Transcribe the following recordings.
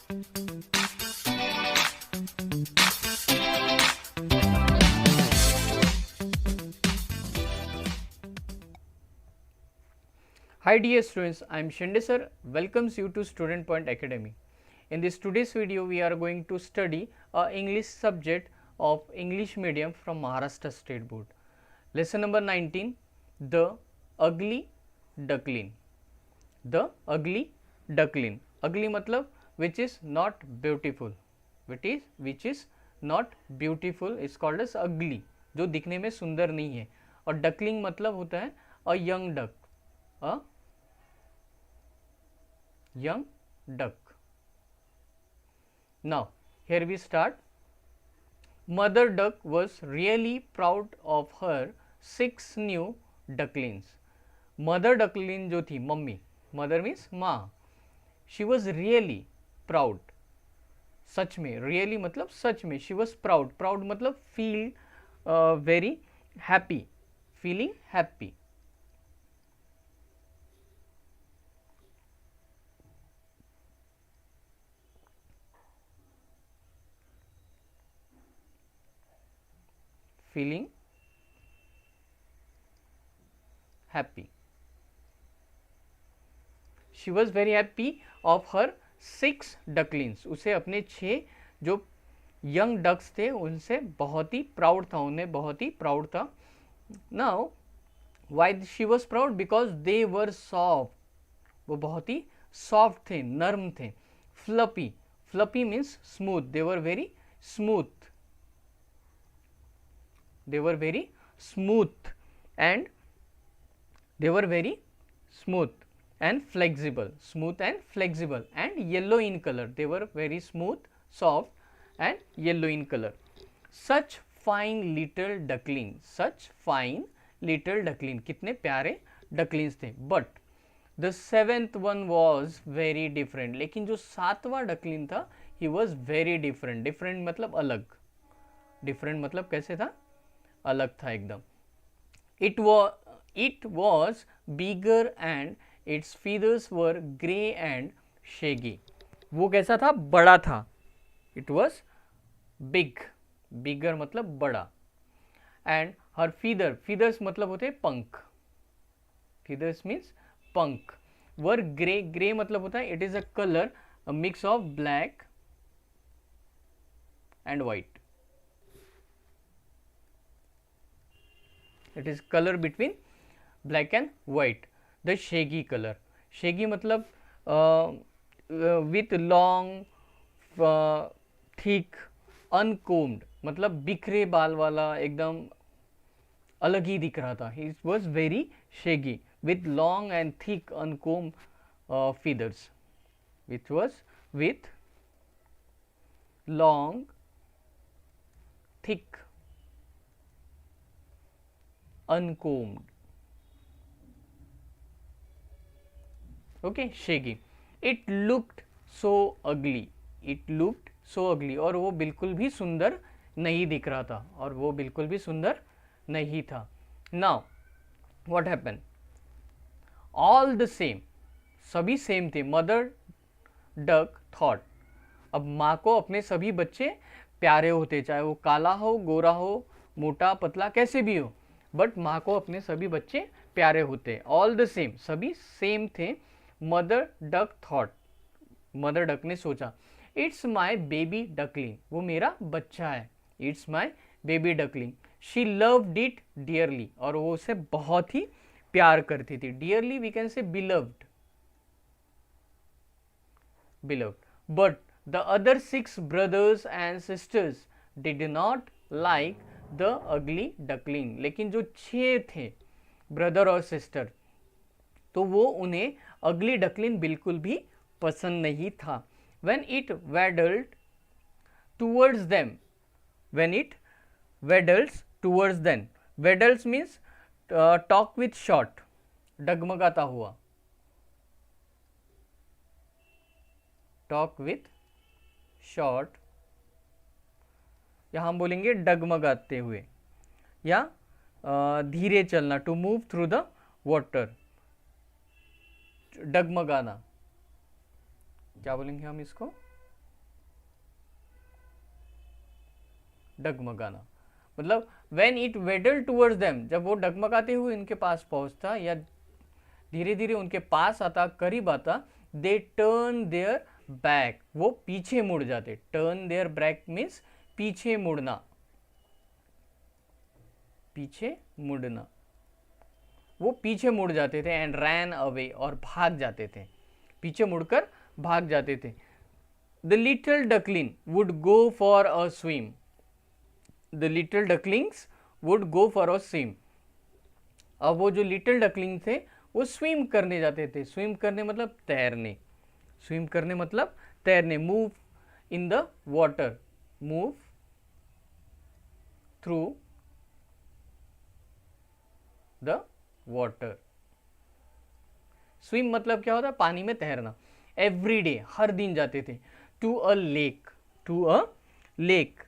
Hi dear students, I am Shinde sir, welcomes you to Student Point Academy. In this today's video, we are going to study a English subject of English medium from Maharashtra State Board. Lesson number 19, The Ugly Duckling. The Ugly Duckling. Ugly मतलब which is not beautiful. Which is not beautiful is called as ugly. जो दिखने में सुंदर नहीं है. और duckling मतलब होता है a young duck. A young duck. Now here we start. Mother duck was really proud of her 6 new ducklings. Mother duckling जो थी मम्मी, mother means माँ, she was really proud. सच में, really मतलब सच में, she was proud. Proud मतलब feel very happy, feeling happy. Feeling happy. She was very happy of her 6 ducklings. उसे अपने 6 जो यंग डक्स थे उनसे बहुत ही प्राउड था, उन्हें बहुत ही प्राउड था. Now why she was proud? Because they were soft. वो बहुत ही सॉफ्ट थे, नर्म थे. Fluffy. Fluffy means smooth. They were very smooth. They were very smooth and they were very smooth and flexible. Smooth and flexible and yellow in color. They were very smooth, soft and yellow in color. Such fine little duckling. Such fine little duckling. कितने प्यारे ducklings थे. But the 7th one was very different. लेकिन जो 7वां duckling था, he was very different. Different मतलब अलग. Different मतलब कैसे था? अलग था एकदम. It was bigger and its feathers were grey and shaggy. वो कैसा था? बड़ा था. It was big. Bigger मतलब बड़ा. And her feathers मतलब होते हैं पंख. Feathers means पंख. Were grey. Grey मतलब होता है it is a color, a mix of black and white. It is color between black and white. The shaggy color. Shaggy मतलब with long, thick, uncombed मतलब बिखरे बाल वाला, एकदम अलग ही दिख रहा था. He was very shaggy with long and thick uncombed feathers. Which was with long, thick, uncombed. Okay, shaggy. It looked so ugly. It looked so ugly. और वो बिल्कुल भी सुंदर नहीं दिख रहा था. और वो बिल्कुल भी सुंदर नहीं था. Now, what happened? All the same. सभी सेम थे. Mother duck thought. अब माँ को अपने सभी बच्चे प्यारे होते, चाहे वो काला हो, गोरा हो, मोटा, पतला, कैसे भी हो. बट माँ को अपने सभी बच्चे प्यारे होते. ऑल द सेम, सभी सेम थे. Mother duck thought. Mother duck ने सोचा. It's my baby duckling. वो मेरा बच्चा है. It's my baby duckling. She loved it dearly. और वो उसे बहुत ही प्यार करती थी. Dearly we can say beloved. Beloved. But the other 6 brothers and sisters did not like the ugly duckling. लेकिन जो 6 थे ब्रदर और सिस्टर, तो वो उन्हें अगली डकलिंग बिल्कुल भी पसंद नहीं था. When it waddled towards them. When it waddles towards them. Waddles means talk with short. डगमगाता हुआ. Talk with short. यहाँ हम बोलेंगे डगमगाते हुए या धीरे चलना. To move through the water. डगमगाना क्या बोलेंगे हम इसको? डगमगाना, मतलब when it waddled towards them, जब वो डगमगाते हुए इनके पास पहुंचता या धीरे धीरे उनके पास आता, करीब आता, दे टर्न देयर बैक, वो पीछे मुड़ जाते। टर्न देयर बैक मीन्स पीछे मुड़ना, पीछे मुड़ना, वो पीछे मुड़ जाते थे। एंड रैन अवे, और भाग जाते थे, पीछे मुड़कर भाग जाते थे। The little duckling would go for a swim, the little ducklings would go for a swim. अब वो जो लिटिल डकलिंग थे वो स्विम करने जाते थे। स्विम करने मतलब तैरने, स्विम करने मतलब तैरने। Move in the water, move through the water. Swim मतलब क्या होता है? पानी में तैरना। एवरी डे, हर दिन जाते थे। To a lake, to a lake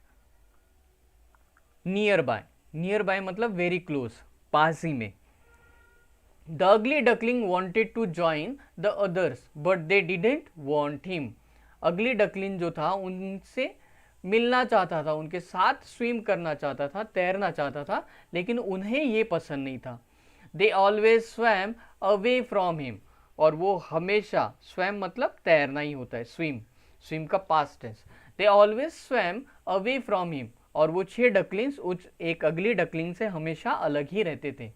near by, near by मतलब वेरी क्लोज, पास ही में। The ugly duckling wanted to join the others but they didn't want him. Ugly duckling जो था उनसे मिलना चाहता था, उनके साथ स्विम करना चाहता था, तैरना चाहता था, लेकिन उन्हें ये पसंद नहीं था। They always swam away from him, और वो हमेशा, स्वैम मतलब तैरना ही होता है, स्विम, स्विम का past tense. They always swam away from him, और वो 6 डकलिंग्स उस एक अगली डकलिंग से हमेशा अलग ही रहते थे।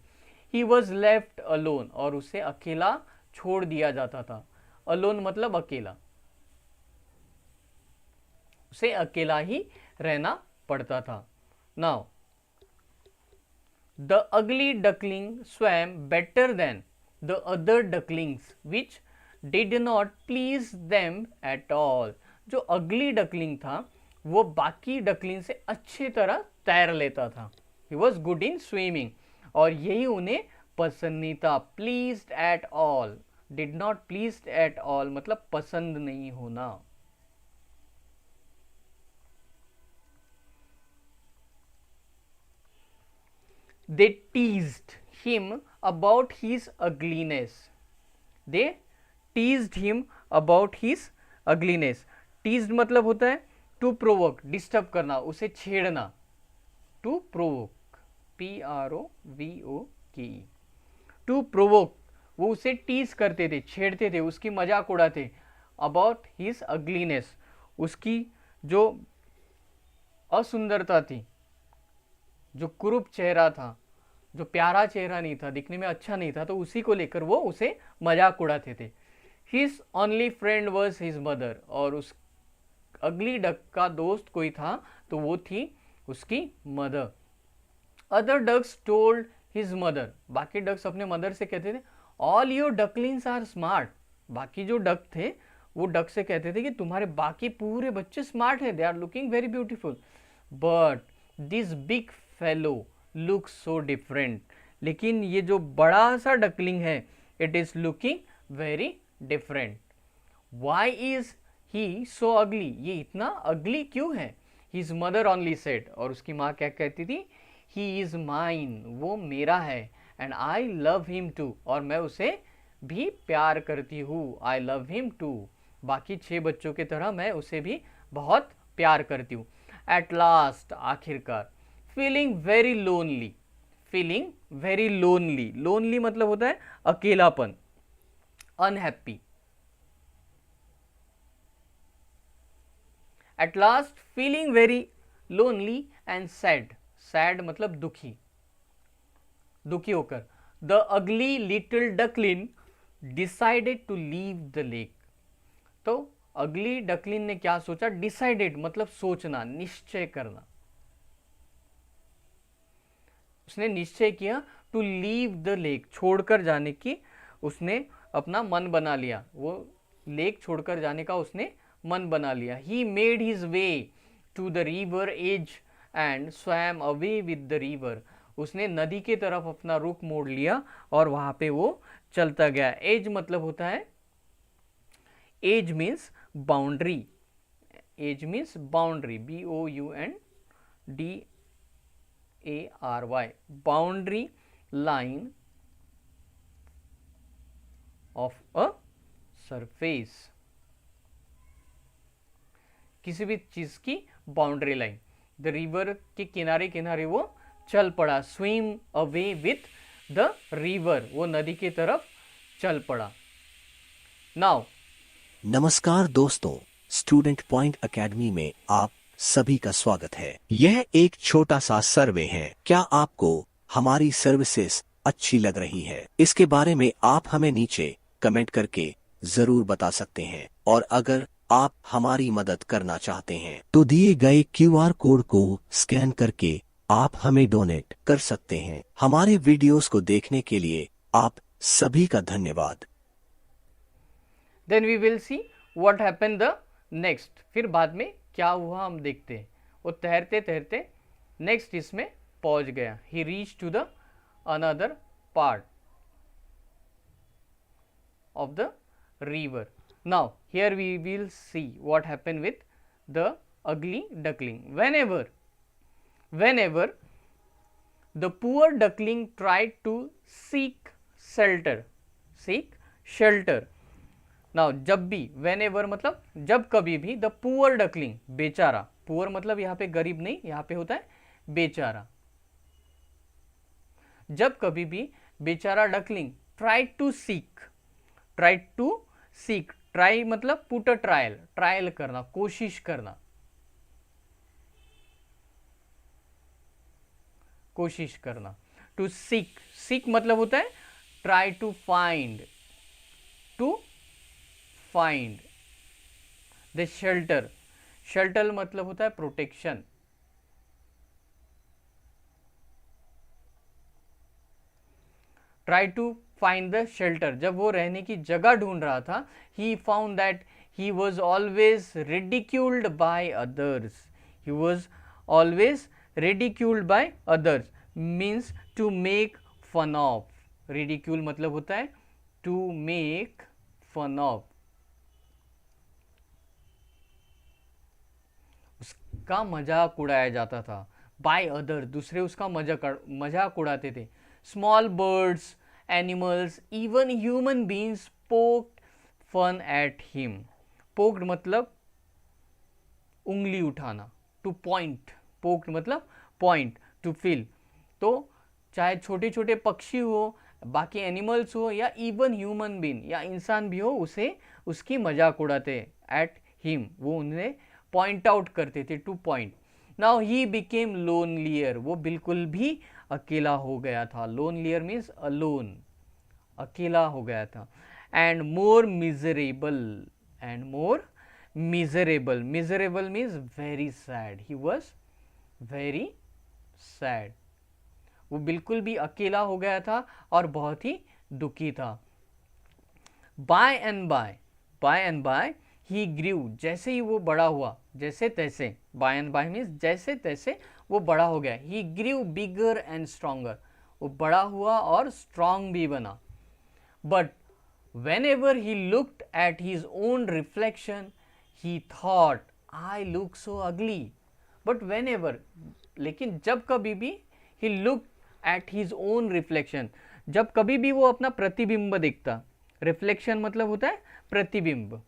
ही वॉज लेफ्ट अलोन, और उसे अकेला छोड़ दिया जाता था। अलोन मतलब अकेला, उसे अकेला ही रहना पड़ता था। Now the ugly duckling swum better than the other ducklings which did not please them at all. जो अगली डकलिंग था वो बाकी डकलिंग से अच्छी तरह तैर लेता था। He was good in swimming, और यही उन्हें पसंद नहीं था। Pleased at all, did not pleased at all मतलब पसंद नहीं होना। They teased him about his ugliness. They teased him about his ugliness. Teased मतलब होता है to provoke, डिस्टर्ब करना, उसे छेड़ना। To provoke, Provoke, to provoke, वो उसे टीज करते थे, छेड़ते थे, उसकी मजाक उड़ाते। About his ugliness, उसकी जो असुंदरता थी, जो कुरूप चेहरा था, जो प्यारा चेहरा नहीं था, दिखने में अच्छा नहीं था, तो उसी को लेकर वो उसे मजाक उड़ाते थे। His only friend was his mother, और उस अगली डक का दोस्त कोई था तो वो थी उसकी mother. Other ducks told his mother, बाकी डक्स अपने मदर से कहते थे, all your ducklings are smart. बाकी जो डक थे वो डक से कहते थे कि तुम्हारे बाकी पूरे बच्चे स्मार्ट हैं, they are looking very beautiful, but this big fellow looks so different. लेकिन ये जो बड़ा सा डकलिंग है, it is looking very different. Why is he so ugly, ये इतना अगली क्यों है? हिज मदर ओनली सेड, और उसकी माँ क्या कहती थी? ही इज माइन, वो मेरा है, and I love him too, और मैं उसे भी प्यार करती हूँ। आई लव हिम टू, बाकी 6 बच्चों की तरह मैं उसे भी बहुत प्यार करती हूँ। एट लास्ट, आखिरकार, feeling very lonely, feeling very lonely, lonely मतलब होता है अकेलापन, unhappy. At last feeling very lonely and sad, sad मतलब दुखी, दुखी होकर, the ugly little duckling decided to leave the lake. तो अगली डकलिन ने क्या सोचा? डिसाइडेड मतलब सोचना, निश्चय करना। उसने निश्चय किया टू लीव द लेक, छोड़कर जाने की उसने अपना मन बना लिया। वो लेक छोड़कर जाने का उसने मन बना लिया। He made his way to the river edge and swam away with the river. उसने नदी की तरफ अपना रुख मोड़ लिया और वहां पे वो चलता गया। एज मतलब होता है, edge means boundary, edge means boundary, BOUNDARY, boundary line of a surface, किसी भी चीज की बाउंड्री लाइन। द रिवर के किनारे किनारे वो चल पड़ा, swim away with the river, वो नदी की तरफ चल पड़ा। नाउ नमस्कार दोस्तों, स्टूडेंट पॉइंट एकेडमी में आप सभी का स्वागत है। यह एक छोटा सा सर्वे है। क्या आपको हमारी सर्विसेज अच्छी लग रही है? इसके बारे में आप हमें नीचे कमेंट करके जरूर बता सकते हैं। और अगर आप हमारी मदद करना चाहते हैं तो दिए गए QR कोड को स्कैन करके आप हमें डोनेट कर सकते हैं। हमारे वीडियोस को देखने के लिए आप सभी का धन्यवाद। Then we will see what happen the next, फिर बाद में क्या हुआ हम देखते हैं। वो तैरते तैरते नेक्स्ट इसमें पहुंच गया, he reach to the another part of the river. Now here we will see what happened with the ugly duckling. Whenever the poor duckling tried to seek shelter. Now जब भी, whenever मतलब जब कभी भी, the poor duckling बेचारा, poor मतलब यहाँ पे गरीब नहीं, यहाँ पे होता है बेचारा। जब कभी भी बेचारा duckling tried to seek, try मतलब पुट अ ट्रायल करना, कोशिश करना, टू सीक मतलब होता है try to find the shelter मतलब होता है protection. Try to find the shelter, जब वो रहने की जगह ढूंढ रहा था, he found that he was always ridiculed by others, means to make fun of. Ridicule मतलब होता है टू मेक फन ऑफ, उसका मजाक उड़ाया जाता था। बाय अदर, दूसरे उसका मजाक उड़ाते थे। Small birds, animals, even human beings poked fun at him. Poked मतलब उंगली उठाना, to point, poked मतलब point, to feel। तो चाहे छोटे छोटे पक्षी हो, बाकी एनिमल्स हो, या इवन ह्यूमन बीइंग या इंसान भी हो, उसे उसकी मजाक उड़ाते एट हिम, वो उन्हें पॉइंट आउट करते थे, two point. Now he became lonelier, वो बिल्कुल भी अकेला हो गया था। लोनलियर मीन्स अलोन, अकेला हो गया था। And more miserable, miserable means very sad, he was very sad, वो बिल्कुल भी अकेला हो गया था और बहुत ही दुखी था। By and by he grieve, जैसे ही वो बड़ा हुआ, जैसे तैसे, बाय एंड बाय मीन्स जैसे तैसे वो बड़ा हो गया। He grew bigger and stronger, वो बड़ा हुआ और स्ट्रॉन्ग भी बना। But whenever he looked at his own reflection, he thought, I look so ugly. But whenever, लेकिन जब कभी भी, he looked at his own reflection, जब कभी भी वो अपना प्रतिबिंब देखता, रिफ्लेक्शन मतलब होता है प्रतिबिंब,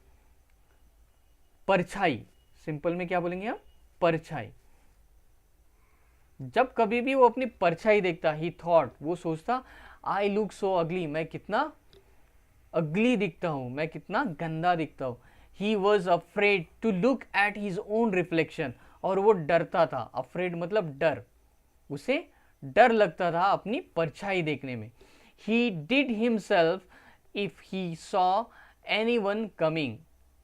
परछाई, सिंपल में क्या बोलेंगे हम, परछाई। जब कभी भी वो अपनी परछाई देखता, ही थॉट, वो सोचता, आई लुक सो अगली, मैं कितना अगली दिखता हूं, मैं कितना गंदा दिखता हूं। He was afraid to look at his own reflection, और वो डरता था, अफ्रेड मतलब डर, उसे डर लगता था अपनी परछाई देखने में। He did himself if he saw any one coming,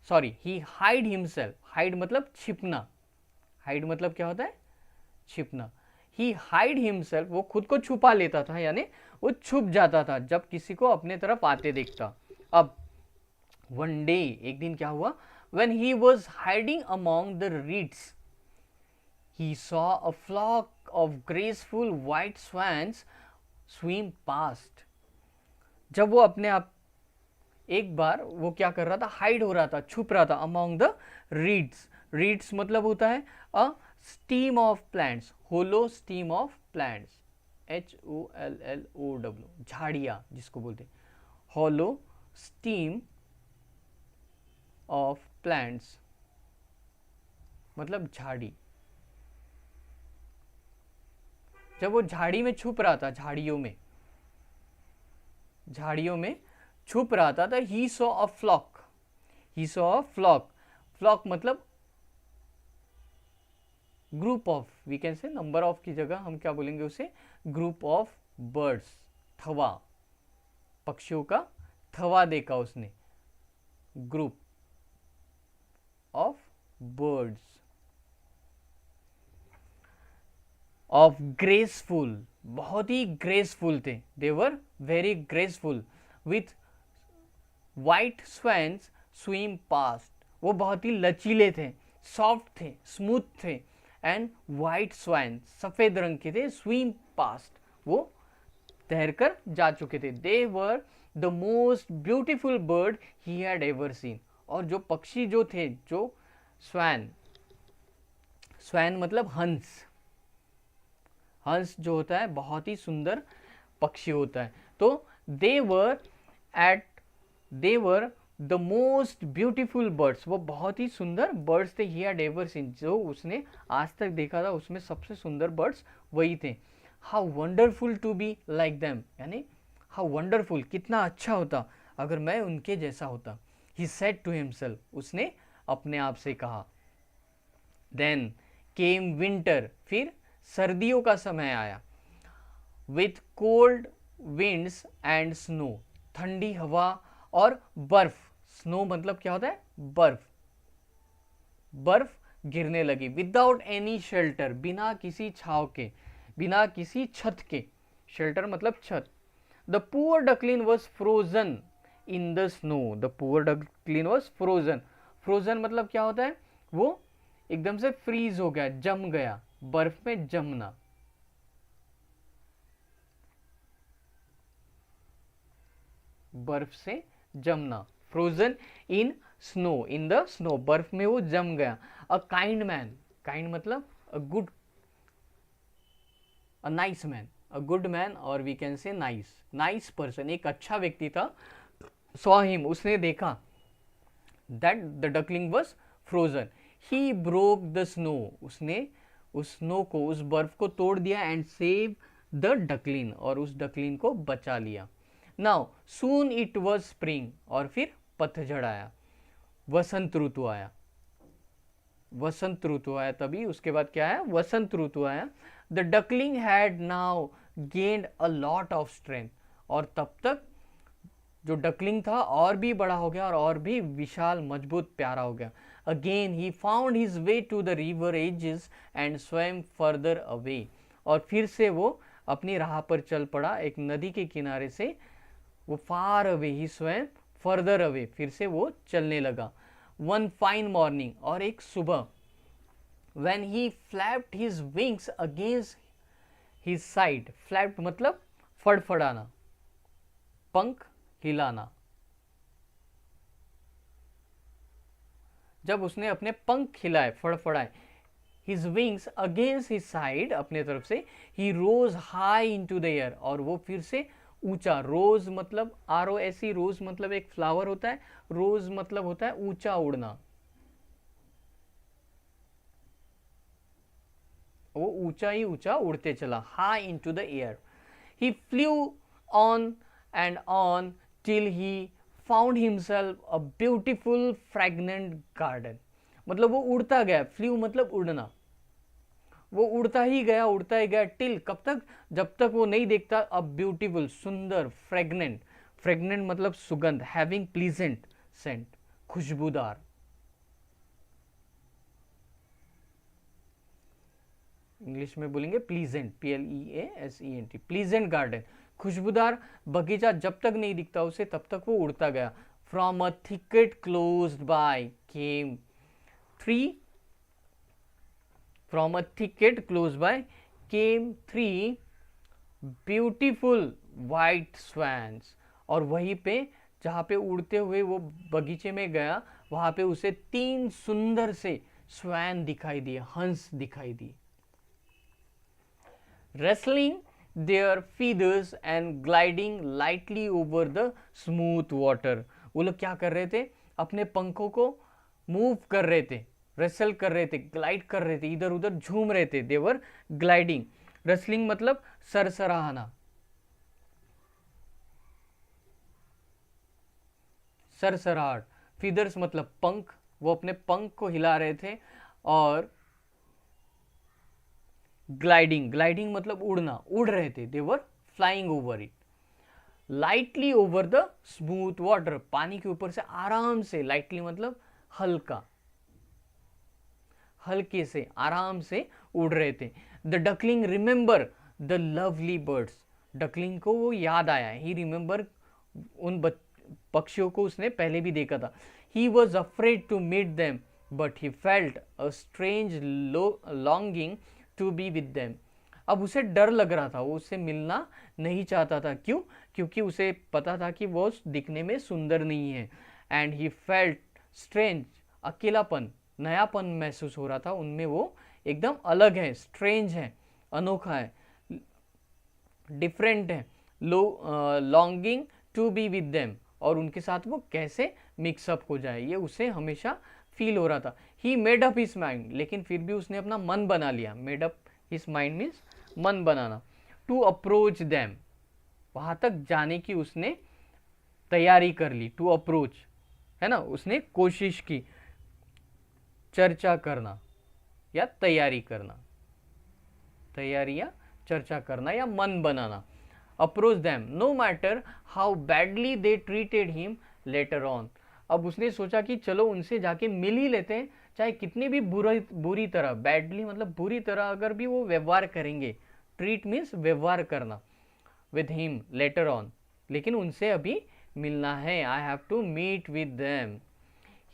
sorry, he hide himself, hide मतलब छिपना, हाइड मतलब क्या होता है, छिपना। ही हाइड हिमसेल्फ, वो खुद को छुपा लेता था, यानी वो छुप जाता था जब किसी को अपने तरफ आते देखता। अब वन डे, एक दिन क्या हुआ, when he was hiding among the reeds, he saw a flock of graceful white swans swim past. जब वो अपने आप, एक बार वो क्या कर रहा था, हाइड हो रहा था, छुप रहा था among the reeds. reeds मतलब होता है a steam of plants, hollow steam of plants, HOLLOW, झाड़ियाँ जिसको बोलते हैं, hollow steam of plants मतलब झाड़ी। जब वो झाड़ी में छुप रहा था, झाड़ियों में छुप रहा था, he saw a flock, flock मतलब group of, we can say number of की जगह हम क्या बोलेंगे उसे, ग्रुप ऑफ बर्ड्स, थवा, पक्षियों का थवा देखा उसने, group of birds of graceful, बहुत ही ग्रेसफुल थे, they were very graceful, with white swans swim past, वो बहुत ही लचीले थे, सॉफ्ट थे, स्मूथ थे, एंड वाइट स्वैन, सफेद रंग के थे, स्विम पास्ट, वो तैरकर जा चुके थे, they were the most beautiful bird he had ever seen, और जो पक्षी जो थे, जो स्वैन मतलब हंस जो होता है बहुत ही सुंदर पक्षी होता है, तो they were the most beautiful birds, वो बहुत ही सुंदर बर्ड्स थे, ही हैड एवर सीन, जो उसने आज तक देखा था उसमें सबसे सुंदर बर्ड्स वही थे। How wonderful to be like them, यानी हाउ वंडरफुल, कितना अच्छा होता अगर मैं उनके जैसा होता, ही सेड टू हिमसेल्फ, उसने अपने आप से कहा। देन केम विंटर, फिर सर्दियों का समय आया, with cold winds and snow, ठंडी हवा और बर्फ, स्नो मतलब क्या होता है, बर्फ गिरने लगी, विदाउट एनी शेल्टर, बिना किसी छाव के, बिना किसी छत के, शेल्टर मतलब छत। The poor duckling was frozen in the snow, the poor duckling was frozen मतलब क्या होता है, वो एकदम से फ्रीज हो गया, जम गया, बर्फ में जमना, बर्फ से जमना, frozen in snow, in the snow, बर्फ में वो जम गया। अ काइंड मैन, काइंड मतलब a good, a nice man, a good man, और we can say nice person, एक अच्छा व्यक्ति था, सॉ हिम, उसने देखा, that the duckling was frozen, he broke the snow, उसने उस स्नो को, उस बर्फ को तोड़ दिया, एंड सेव द डकलिन, और उस डकलिन को बचा लिया। Now soon it was spring, और फिर पतझड़ आया, वसंत ऋतु आया, तभी उसके बाद क्या है, वसंत ऋतु आया। The duckling had now gained a lot of strength, और तब तक जो डकलिंग था और भी बड़ा हो गया, और भी विशाल, मजबूत, प्यारा हो गया। Again he found his way to the river edges and swam further away, और फिर से वो अपनी राह पर चल पड़ा, एक नदी के किनारे से, वो फार अवे, ही स्वैम फर्दर अवे, फिर से वो चलने लगा। वन फाइन मॉर्निंग, और एक सुबह, when he flapped his wings against his side, flapped मतलब फड़फड़ाना, पंख हिलाना, जब उसने अपने पंख हिलाए, फड़फड़ाए, his wings against his side, अपने तरफ से, he rose high into the air, और वो फिर से ऊंचा, रोज मतलब ROSE, रोज मतलब एक फ्लावर होता है, रोज मतलब होता है ऊंचा उड़ना, वो ऊंचा ही ऊंचा उड़ते चला, high into the air. He flu on and on till he found himself a beautiful fragrant garden, मतलब वो उड़ता गया, फ्लू मतलब उड़ना, वो उड़ता ही गया, टिल, कब तक, जब तक वो नहीं देखता अ ब्यूटीफुल, सुंदर, फ्रेगनेंट मतलब सुगंध, हैविंग प्लीजेंट सेंट, खुशबूदार, इंग्लिश में बोलेंगे प्लीजेंट, PLEASENT, प्लीजेंट गार्डन, खुशबूदार बगीचा, जब तक नहीं दिखता उसे तब तक वो उड़ता गया। From a thicket closed by came three beautiful white swans, और वहीं पे जहाँ पे उड़ते हुए वो बगीचे में गया, वहाँ पे उसे 3 सुंदर से स्वैन दिखाई दिए, हंस दिखाई दिए। wrestling their feathers and gliding lightly over the smooth water, वो लोग क्या कर रहे थे, अपने पंखों को मूव कर रहे थे, रेसल कर रहे थे, ग्लाइड कर रहे थे, इधर उधर झूम रहे थे, they were gliding, रसलिंग मतलब सरसराहना, सरसराहट। फीदर्स मतलब पंख, वो अपने पंख को हिला रहे थे। और ग्लाइडिंग, ग्लाइडिंग मतलब उड़ना, उड़ रहे थे, they were flying over it. Lightly over the smooth water, पानी के ऊपर से आराम से, लाइटली मतलब हल्का, हल्के से, आराम से उड़ रहे थे। The duckling remember the lovely birds, duckling को वो याद आया, ही रिमेंबर उन पक्षियों को उसने पहले भी देखा था। He was afraid to meet them but he felt a strange longing to be with them. अब उसे डर लग रहा था, वो उससे मिलना नहीं चाहता था। क्यों? क्योंकि उसे पता था कि वो दिखने में सुंदर नहीं है। एंड ही फेल्ट स्ट्रेंज, अकेलापन, नयापन महसूस हो रहा था उनमें, वो एकदम अलग है, स्ट्रेंज है, अनोखा है, डिफरेंट है। Longing to be with them, और उनके साथ वो कैसे मिक्सअप हो जाए, ये उसे हमेशा फील हो रहा था। He made up his mind, लेकिन फिर भी उसने अपना मन बना लिया। Made up his mind means मन बनाना। टू अप्रोच देम, वहां तक जाने की उसने तैयारी कर ली। टू अप्रोच है ना, उसने कोशिश की, चर्चा करना या तैयारी करना, तैयारी या चर्चा करना या मन बनाना। Approach them no matter how badly they treated him later on. अब उसने सोचा कि चलो उनसे जाके मिल ही लेते हैं, चाहे कितनी भी बुरी तरह, बैडली मतलब बुरी तरह अगर भी वो व्यवहार करेंगे, ट्रीट मीन्स व्यवहार करना, विद हिम लेटर ऑन, लेकिन उनसे अभी मिलना है। I have to meet with them.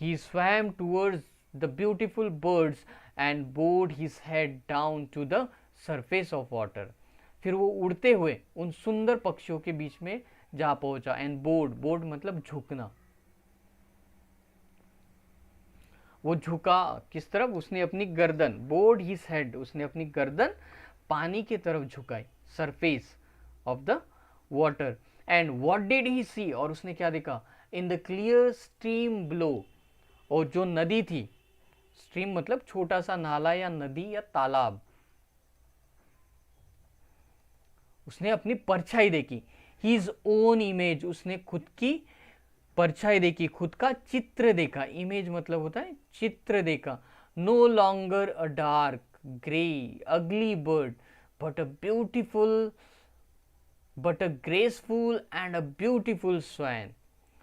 He swam towards the beautiful birds and bowed his head down to the surface of water. फिर वो उड़ते हुए उन सुंदर पक्षियों के बीच में जा पहुंचा। एंड बोर्ड, बोर्ड मतलब झुकना, वो झुका किस तरफ? उसने अपनी गर्दन, बोर्ड हिज हेड, उसने अपनी गर्दन पानी की तरफ झुकाई, surface of the water. And what did he see, और उसने क्या देखा? In the clear stream below, और जो नदी थी, स्ट्रीम मतलब छोटा सा नाला या नदी या तालाब, उसने अपनी परछाई देखी। हिज ओन इमेज, उसने खुद की परछाई देखी, खुद का चित्र देखा। इमेज मतलब होता है चित्र देखा। No longer a dark grey ugly bird but a graceful and a beautiful swan.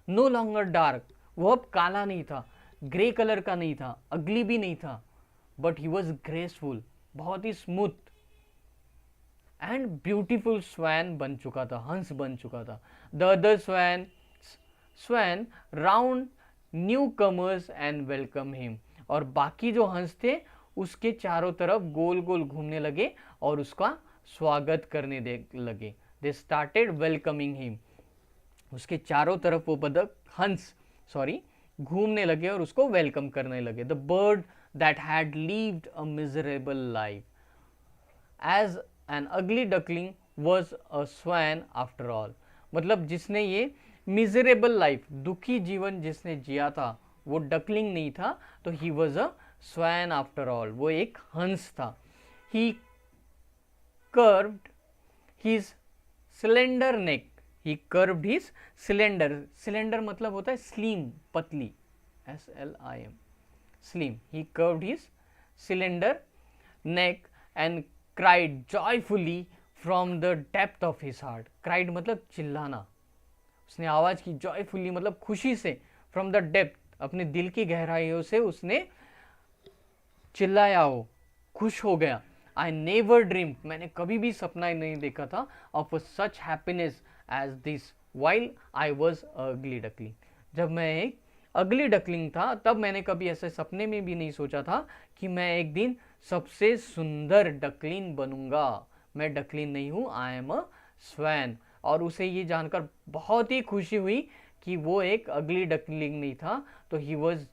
No longer dark, वो अब काला नहीं था, ग्रे कलर का नहीं था, अगली भी नहीं था, बट ही वॉज ग्रेसफुल, बहुत ही स्मूथ एंड ब्यूटीफुल स्वैन बन चुका था, हंस बन चुका था। The other swan round new commerce and welcome him, और बाकी जो हंस थे उसके चारों तरफ गोल गोल घूमने लगे और उसका स्वागत करने लगे। दे स्टार्टेड वेलकमिंग हिम, उसके चारों तरफ वो बतख हंस घूमने लगे और उसको वेलकम करने लगे। The bird that had lived a miserable life as an ugly duckling was a swan after all, मतलब जिसने ये मिजरेबल लाइफ, दुखी जीवन जिसने जिया था, वो डकलिंग नहीं था, तो he was a swan after all, वो एक हंस था। ही कर्व्ड हिज सिलेंडर नेक, ही कर्व्ड हिज सिलेंडर, सिलेंडर मतलब होता है स्लिम, पतली, SLIM, slim. He curved his cylinder neck and cried joyfully from the depth of his heart. cried मतलब चिल्लाना, उसने आवाज की, joyfully मतलब खुशी से, from the depth अपने दिल की गहराइयों से उसने चिल्लाया, हो खुश हो गया। I never dreamed, मैंने कभी भी सपना ही नहीं देखा था, of such happiness as this while I was a ugly duckling, जब मैं एक अगली डकलिंग था तब मैंने कभी ऐसे सपने में भी नहीं सोचा था कि मैं एक दिन सबसे सुंदर डकलिन बनूंगा। मैं डकलिन नहीं हूँ, आई एम अ स्वैन। और उसे ये जानकर बहुत ही खुशी हुई कि वो एक अगली डकलिंग नहीं था, तो he was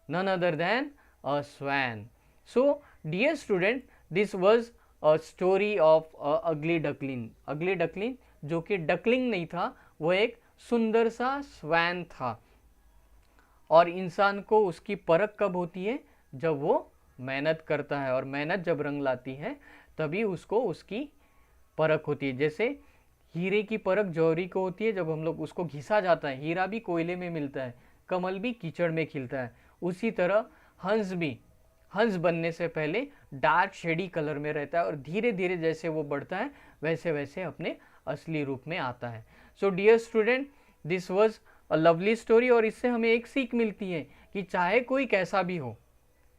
none other than a swan. So dear student, this was a story of ugly duckling. अगली डकलिन जो कि डकलिंग नहीं था, वो एक सुंदर सा स्वैन था। और इंसान को उसकी परख कब होती है? जब वो मेहनत करता है, और मेहनत जब रंग लाती है तभी उसको उसकी परख होती है। जैसे हीरे की परख जौहरी को होती है जब हम लोग उसको घिसा जाता है, हीरा भी कोयले में मिलता है, कमल भी कीचड़ में खिलता है। उसी तरह हंस भी हंस बनने से पहले डार्क शेडी कलर में रहता है और धीरे धीरे जैसे वो बढ़ता है वैसे वैसे अपने असली रूप में आता है। So dear student, this was a lovely story. और इससे हमें एक सीख मिलती है कि चाहे कोई कैसा भी हो,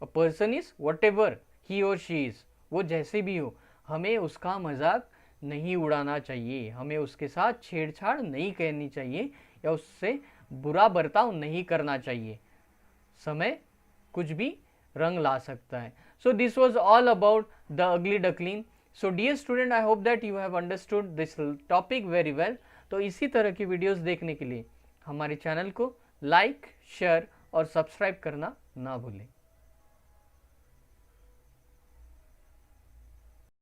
a person is what ever he और शी इज, वो जैसे भी हो, हमें उसका मजाक नहीं उड़ाना चाहिए, हमें उसके साथ छेड़छाड़ नहीं करनी चाहिए या उससे बुरा बर्ताव नहीं करना चाहिए। समय कुछ भी रंग ला सकता है। So this was all about the ugly duckling. So dear student, I hope that you have understood this topic very well. तो इसी तरह की वीडियोस देखने के लिए हमारे चैनल को लाइक, शेयर और सब्सक्राइब करना ना भूलें।